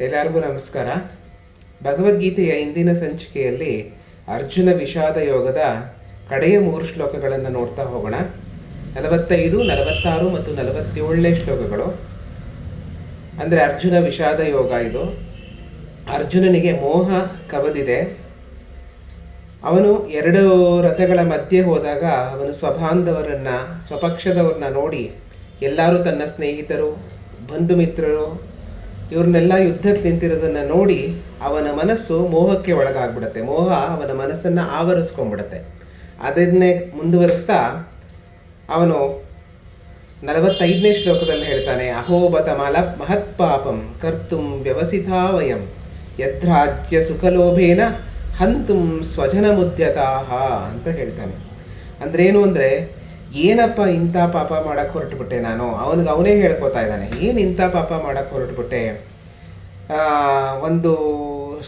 ಎಲ್ಲರಿಗೂ ನಮಸ್ಕಾರ. ಭಗವದ್ಗೀತೆಯ ಇಂದಿನ ಸಂಚಿಕೆಯಲ್ಲಿ ಅರ್ಜುನ ವಿಷಾದ ಯೋಗದ ಕಡೆಯ 3 ಶ್ಲೋಕಗಳನ್ನು ನೋಡ್ತಾ ಹೋಗೋಣ. 45, 46 ಮತ್ತು 47ನೇ ಶ್ಲೋಕಗಳು. ಅಂದರೆ ಅರ್ಜುನ ವಿಷಾದ ಯೋಗ ಇದು. ಅರ್ಜುನನಿಗೆ ಮೋಹ ಕವದಿದೆ. ಅವನು 2 ರಥಗಳ ಮಧ್ಯೆ ಹೋದಾಗ ಅವನು ಸ್ವಬಾಂಧವರನ್ನು, ಸ್ವಪಕ್ಷದವ್ರನ್ನ ನೋಡಿ ಎಲ್ಲರೂ ತನ್ನ ಸ್ನೇಹಿತರು, ಬಂಧು ಮಿತ್ರರು ಇವ್ರನ್ನೆಲ್ಲ ಯುದ್ಧಕ್ಕೆ ನಿಂತಿರೋದನ್ನು ನೋಡಿ ಅವನ ಮನಸ್ಸು ಮೋಹಕ್ಕೆ ಒಳಗಾಗ್ಬಿಡುತ್ತೆ. ಮೋಹ ಅವನ ಮನಸ್ಸನ್ನು ಆವರಿಸ್ಕೊಂಡ್ಬಿಡುತ್ತೆ. ಅದನ್ನೇ ಮುಂದುವರಿಸ್ತಾ ಅವನು 45ನೇ ಶ್ಲೋಕದಲ್ಲಿ ಹೇಳ್ತಾನೆ, ಅಹೋಬತ ಮಹತ್ ಪಾಪಂ ಕರ್ತುಂ ವ್ಯವಸಿತಾ ವಯಂ ಯದ್ರಾಜ್ಯ ಸುಖಲೋಭೇನ ಹಂತುಂ ಸ್ವಜನ ಮುದ್ಯತಾಹ ಅಂತ ಹೇಳ್ತಾನೆ. ಅಂದ್ರೇನು ಅಂದರೆ, ಏನಪ್ಪ ಇಂಥ ಪಾಪ ಮಾಡೋಕ್ಕೆ ಹೊರಟುಬಿಟ್ಟೆ ನಾನು. ಅವನೇ ಹೇಳ್ಕೊತಾ ಇದ್ದಾನೆ, ಏನು ಇಂಥ ಪಾಪ ಮಾಡೋಕ್ಕೆ ಹೊರಟುಬಿಟ್ಟೆ. ಒಂದು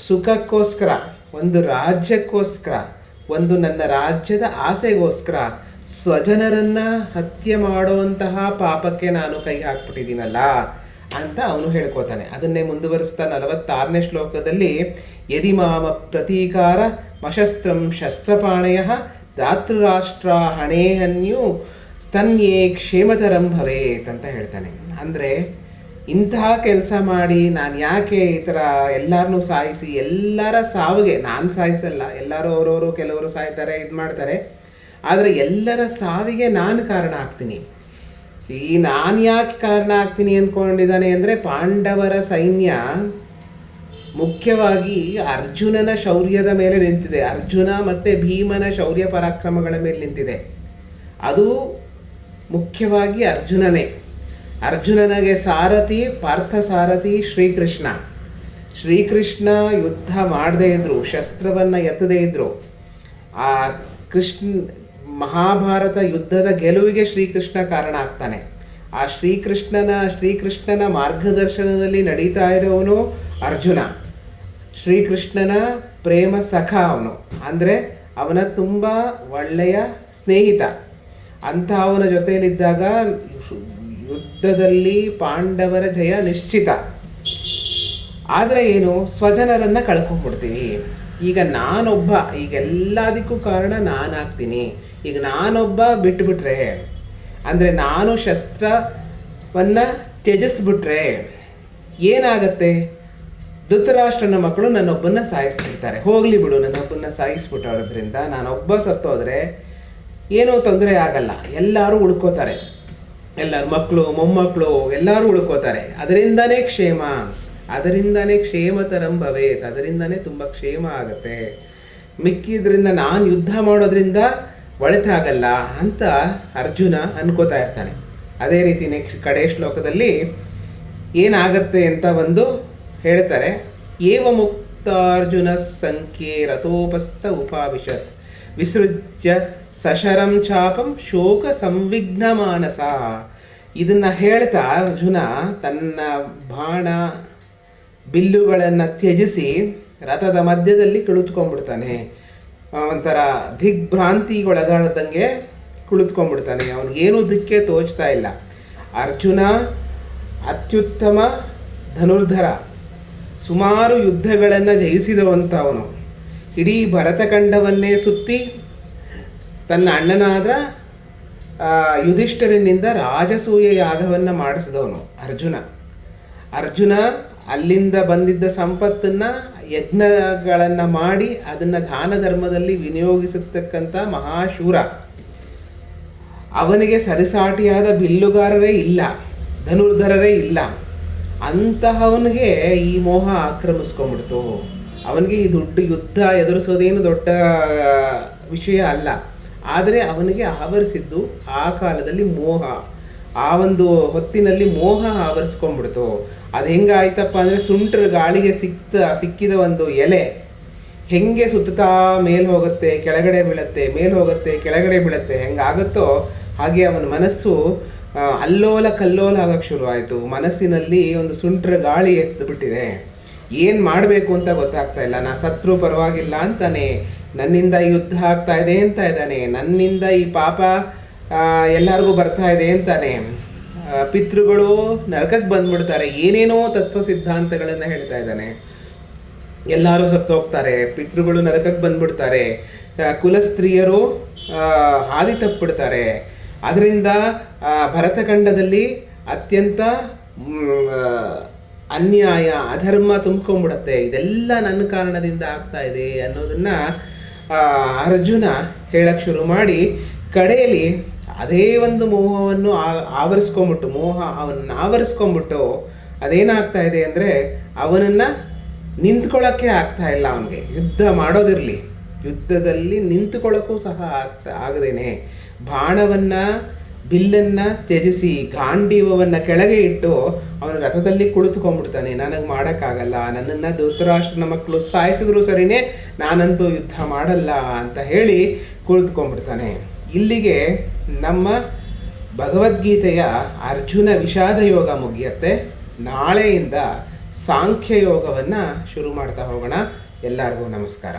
ಸುಖಕ್ಕೋಸ್ಕರ, ಒಂದು ರಾಜ್ಯಕ್ಕೋಸ್ಕರ, ಒಂದು ನನ್ನ ರಾಜ್ಯದ ಆಸೆಗೋಸ್ಕರ ಸ್ವಜನರನ್ನು ಹತ್ಯೆ ಮಾಡುವಂತಹ ಪಾಪಕ್ಕೆ ನಾನು ಕೈ ಹಾಕ್ಬಿಟ್ಟಿದ್ದೀನಲ್ಲ ಅಂತ ಅವನು ಹೇಳ್ಕೊತಾನೆ. ಅದನ್ನೇ ಮುಂದುವರಿಸ್ತಾ 46ನೇ ಶ್ಲೋಕದಲ್ಲಿ, ಯದಿ ಮಾಮ ಪ್ರತೀಕಾರ ಮಶಸ್ತ್ರಂ ಶಸ್ತ್ರಪಾಣಯ ಧಾತೃರಾಷ್ಟ್ರ ಹಣೇಹನ್ಯು ಸ್ತನ್ಯೇ ಕ್ಷೇಮತರಂ ಭವೇತ್ ಅಂತ ಹೇಳ್ತಾನೆ. ಅಂದರೆ ಇಂತಹ ಕೆಲಸ ಮಾಡಿ ನಾನು ಯಾಕೆ ಈ ಥರ ಎಲ್ಲರನ್ನೂ ಸಾಯಿಸಿ, ಎಲ್ಲರ ಸಾವಿಗೆ ನಾನು ಸಾಯಿಸಲ್ಲ, ಎಲ್ಲರೂ ಅವರವರು ಕೆಲವರು ಸಾಯ್ತಾರೆ, ಇದು ಮಾಡ್ತಾರೆ, ಆದರೆ ಎಲ್ಲರ ಸಾವಿಗೆ ನಾನು ಕಾರಣ ಆಗ್ತೀನಿ. ಈ ನಾನು ಯಾಕೆ ಕಾರಣ ಆಗ್ತೀನಿ ಅಂದ್ಕೊಂಡಿದ್ದಾನೆ ಅಂದರೆ, ಪಾಂಡವರ ಸೈನ್ಯ ಮುಖ್ಯವಾಗಿ ಅರ್ಜುನನ ಶೌರ್ಯದ ಮೇಲೆ ನಿಂತಿದೆ. ಅರ್ಜುನ ಮತ್ತು ಭೀಮನ ಶೌರ್ಯ ಪರಾಕ್ರಮಗಳ ಮೇಲೆ ನಿಂತಿದೆ. ಅದು ಮುಖ್ಯವಾಗಿ ಅರ್ಜುನನಿಗೆ ಸಾರಥಿ, ಪಾರ್ಥ ಸಾರಥಿ ಶ್ರೀಕೃಷ್ಣ. ಶ್ರೀಕೃಷ್ಣ ಯುದ್ಧ ಮಾಡದೇ ಇದ್ದರು, ಶಸ್ತ್ರವನ್ನು ಎತ್ತದೇ ಇದ್ದರು. ಆ ಮಹಾಭಾರತ ಯುದ್ಧದ ಗೆಲುವಿಗೆ ಶ್ರೀಕೃಷ್ಣ ಕಾರಣ ಆಗ್ತಾನೆ. ಆ ಶ್ರೀಕೃಷ್ಣನ ಮಾರ್ಗದರ್ಶನದಲ್ಲಿ ನಡೀತಾ ಇರೋವನು ಅರ್ಜುನ. ಶ್ರೀಕೃಷ್ಣನ ಪ್ರೇಮ ಸಖ ಅವನು, ಅಂದರೆ ಅವನ ತುಂಬ ಒಳ್ಳೆಯ ಸ್ನೇಹಿತ. ಅಂಥ ಅವನ ಜೊತೆಯಲ್ಲಿದ್ದಾಗ ಯುದ್ಧದಲ್ಲಿ ಪಾಂಡವರ ಜಯ ನಿಶ್ಚಿತ. ಆದರೆ ಏನು, ಸ್ವಜನರನ್ನು ಕಳ್ಕೊಂಡ್ಬಿಡ್ತೀವಿ. ಈಗ ನಾನೊಬ್ಬ, ಈಗ ಎಲ್ಲದಕ್ಕೂ ಕಾರಣ ನಾನಾಗ್ತೀನಿ. ಈಗ ನಾನೊಬ್ಬ ಬಿಟ್ಟುಬಿಟ್ರೆ, ಅಂದರೆ ನಾನು ಶಸ್ತ್ರವನ್ನು ತ್ಯಜಿಸ್ಬಿಟ್ರೆ ಏನಾಗತ್ತೆ? ಧೃತರಾಷ್ಟ್ರನ ಮಕ್ಕಳು ನನ್ನೊಬ್ಬನ್ನ ಸಾಯಿಸ್ಬಿಡ್ತಾರೆ. ಹೋಗಲಿ ಬಿಡು, ನನ್ನೊಬ್ಬನ್ನ ಸಾಯಿಸ್ಬಿಟ್ಟೋದ್ರಿಂದ ನಾನೊಬ್ಬ ಸತ್ತೋದ್ರೆ ಏನೂ ತೊಂದರೆ ಆಗಲ್ಲ, ಎಲ್ಲರೂ ಉಳ್ಕೋತಾರೆ, ಎಲ್ಲರ ಮಕ್ಕಳು ಮೊಮ್ಮಕ್ಕಳು ಎಲ್ಲರೂ ಉಳ್ಕೋತಾರೆ. ಅದರಿಂದನೇ ಕ್ಷೇಮತರಂ ಭವೇತ್, ಅದರಿಂದನೇ ತುಂಬ ಕ್ಷೇಮ ಆಗುತ್ತೆ. ಮಿಕ್ಕಿದ್ರಿಂದ ನಾನು ಯುದ್ಧ ಮಾಡೋದ್ರಿಂದ ಒಳಿತಾಗಲ್ಲ ಅಂತ ಅರ್ಜುನ ಅನ್ಕೋತಾ ಇರ್ತಾನೆ. ಅದೇ ರೀತಿ ನೆಕ್ಸ್ಟ್ ಕಡೆ ಶ್ಲೋಕದಲ್ಲಿ ಏನಾಗತ್ತೆ ಅಂತ ಒಂದು ಹೇಳ್ತಾರೆ. ಏವ ಮುಕ್ತಾರ್ಜುನ ಸಂಖ್ಯೆ ರಥೋಪಸ್ಥ ಉಪಾವಿಶತ್ ವಿಸೃಜ್ಯ ಸಶರಂ ಚಾಪಂ ಶೋಕ ಸಂವಿಘ್ನ ಮಾನಸ. ಇದನ್ನು ಹೇಳ್ತಾ ಅರ್ಜುನ ತನ್ನ ಬಾಣ ಬಿಲ್ಲುಗಳನ್ನು ತ್ಯಜಿಸಿ ರಥದ ಮಧ್ಯದಲ್ಲಿ ಕುಳಿತುಕೊಂಡ್ಬಿಡ್ತಾನೆ. ಒಂಥರ ದಿಗ್ಭ್ರಾಂತಿಗೊಳಗಾದಂಗೆ ಕುಳಿತುಕೊಂಡ್ಬಿಡ್ತಾನೆ. ಅವನಿಗೇನೂ ದಿಕ್ಕೆ ತೋಚ್ತಾ ಇಲ್ಲ. ಅರ್ಜುನ ಅತ್ಯುತ್ತಮ ಧನುರ್ಧರ, ಸುಮಾರು ಯುದ್ಧಗಳನ್ನು ಜಯಿಸಿದವಂಥವನು. ಇಡೀ ಭರತಖಂಡವನ್ನೇ ಸುತ್ತಿ ತನ್ನ ಅಣ್ಣನಾದ ಯುಧಿಷ್ಠಿರನಿಂದ ರಾಜಸೂಯ ಯಾಗವನ್ನು ಮಾಡಿಸಿದವನು ಅರ್ಜುನ ಅಲ್ಲಿಂದ ಬಂದಿದ್ದ ಸಂಪತ್ತನ್ನು ಯಜ್ಞಗಳನ್ನು ಮಾಡಿ ಅದನ್ನು ದಾನ ಧರ್ಮದಲ್ಲಿ ವಿನಿಯೋಗಿಸತಕ್ಕಂಥ ಮಹಾಶೂರ. ಅವನಿಗೆ ಸರಿಸಾಟಿಯಾದ ಬಿಲ್ಲುಗಾರರೇ ಇಲ್ಲ, ಧನುರ್ಧರರೇ ಇಲ್ಲ. ಅಂತಹವನಿಗೆ ಈ ಮೋಹ ಆಕ್ರಮಿಸ್ಕೊಂಡ್ಬಿಡ್ತು. ಅವನಿಗೆ ಈ ದೊಡ್ಡ ಯುದ್ಧ ಎದುರಿಸೋದೇನು ದೊಡ್ಡ ವಿಷಯ ಅಲ್ಲ. ಆದರೆ ಅವನಿಗೆ ಆವರಿಸಿದ್ದು ಆ ಕಾಲದಲ್ಲಿ ಮೋಹ. ಆ ಒಂದು ಹೊತ್ತಿನಲ್ಲಿ ಮೋಹ ಆವರಿಸ್ಕೊಂಡ್ಬಿಡ್ತು. ಅದು ಹೆಂಗಾಯ್ತಪ್ಪ ಅಂದರೆ, ಸುಂಟರ ಗಾಳಿಗೆ ಸಿಕ್ಕಿದ ಒಂದು ಎಲೆ ಹೆಂಗೆ ಸುತ್ತಾ ಮೇಲೆ ಹೋಗುತ್ತೆ, ಕೆಳಗಡೆ ಬೀಳುತ್ತೆ, ಮೇಲೆ ಹೋಗುತ್ತೆ, ಕೆಳಗಡೆ ಬೀಳುತ್ತೆ, ಹೆಂಗಾಗುತ್ತೋ ಹಾಗೆ ಅವನ ಮನಸ್ಸು ಅಲ್ಲೋಲ ಕಲ್ಲೋಲ ಆಗೋಕ್ಕೆ ಶುರುವಾಯಿತು. ಮನಸ್ಸಿನಲ್ಲಿ ಒಂದು ಸುಂಟರ ಗಾಳಿ ಎತ್ತಿಬಿಟ್ಟಿದೆ. ಏನು ಮಾಡಬೇಕು ಅಂತ ಗೊತ್ತಾಗ್ತಾ ಇಲ್ಲ. ನಾ ಸತ್ರು ಪರವಾಗಿಲ್ಲ ಅಂತಾನೆ, ನನ್ನಿಂದ ಈ ಯುದ್ಧ ಆಗ್ತಾ ಇದೆ ಅಂತ ಇದ್ದಾನೆ, ನನ್ನಿಂದ ಈ ಪಾಪ ಎಲ್ಲರಿಗೂ ಬರ್ತಾ ಇದೆ ಅಂತಾನೆ. ಪಿತೃಗಳು ನರಕಕ್ಕೆ ಬಂದ್ಬಿಡ್ತಾರೆ, ಏನೇನೋ ತತ್ವ ಸಿದ್ಧಾಂತಗಳನ್ನು ಹೇಳ್ತಾ ಇದ್ದಾನೆ. ಎಲ್ಲರೂ ಸತ್ತೋಗ್ತಾರೆ, ಪಿತೃಗಳು ನರಕಕ್ಕೆ ಬಂದ್ಬಿಡ್ತಾರೆ, ಕುಲಸ್ತ್ರೀಯರು ಹಾದಿ ತಪ್ಪಿಬಿಡ್ತಾರೆ. ಅದರಿಂದ ಭರತಖಂಡದಲ್ಲಿ ಅತ್ಯಂತ ಅನ್ಯಾಯ ಅಧರ್ಮ ತುಂಬ್ಕೊಂಡ್ಬಿಡತ್ತೆ. ಇದೆಲ್ಲ ನನ್ನ ಕಾರಣದಿಂದ ಆಗ್ತಾ ಇದೆ ಅನ್ನೋದನ್ನು ಅರ್ಜುನ ಹೇಳಕ್ಕೆ ಶುರು ಮಾಡಿ, ಕಡೆಯಲ್ಲಿ ಅದೇ ಒಂದು ಮೋಹವನ್ನು ಆವರಿಸ್ಕೊಂಬಿಟ್ಟು ಅವನನ್ನು ಆವರಿಸ್ಕೊಂಬಿಟ್ಟು ಅದೇನಾಗ್ತಾ ಇದೆ ಅಂದರೆ ಅವನನ್ನು ನಿಂತ್ಕೊಳ್ಳೋಕ್ಕೆ ಆಗ್ತಾ ಇಲ್ಲ. ಅವನಿಗೆ ಯುದ್ಧ ಮಾಡೋದಿರಲಿ, ಯುದ್ಧದಲ್ಲಿ ನಿಂತುಕೊಳ್ಳೋಕ್ಕೂ ಸಹ ಆಗದೇನೆ ಬಾಣವನ್ನು ಬಿಲ್ಲನ್ನು ತ್ಯಜಿಸಿ ಗಾಂಡೀವವನ್ನು ಕೆಳಗೆ ಇಟ್ಟು ಅವನ ರಥದಲ್ಲಿ ಕುಳಿತುಕೊಂಡ್ಬಿಡ್ತಾನೆ. ನನಗೆ ಮಾಡೋಕ್ಕಾಗಲ್ಲ, ನನ್ನನ್ನು ಧೃತರಾಷ್ಟ್ರನ ಮಕ್ಕಳು ಸಾಯಿಸಿದ್ರು ಸರಿನೇ, ನಾನಂತೂ ಯುದ್ಧ ಮಾಡಲ್ಲ ಅಂತ ಹೇಳಿ ಕುಳಿತುಕೊಂಡ್ಬಿಡ್ತಾನೆ. ಇಲ್ಲಿಗೆ ನಮ್ಮ ಭಗವದ್ಗೀತೆಯ ಅರ್ಜುನ ವಿಷಾದ ಯೋಗ ಮುಗಿಯುತ್ತೆ. ನಾಳೆಯಿಂದ ಸಾಂಖ್ಯ ಯೋಗವನ್ನು ಶುರು ಮಾಡ್ತಾ ಹೋಗೋಣ. ಎಲ್ಲರಿಗೂ ನಮಸ್ಕಾರ.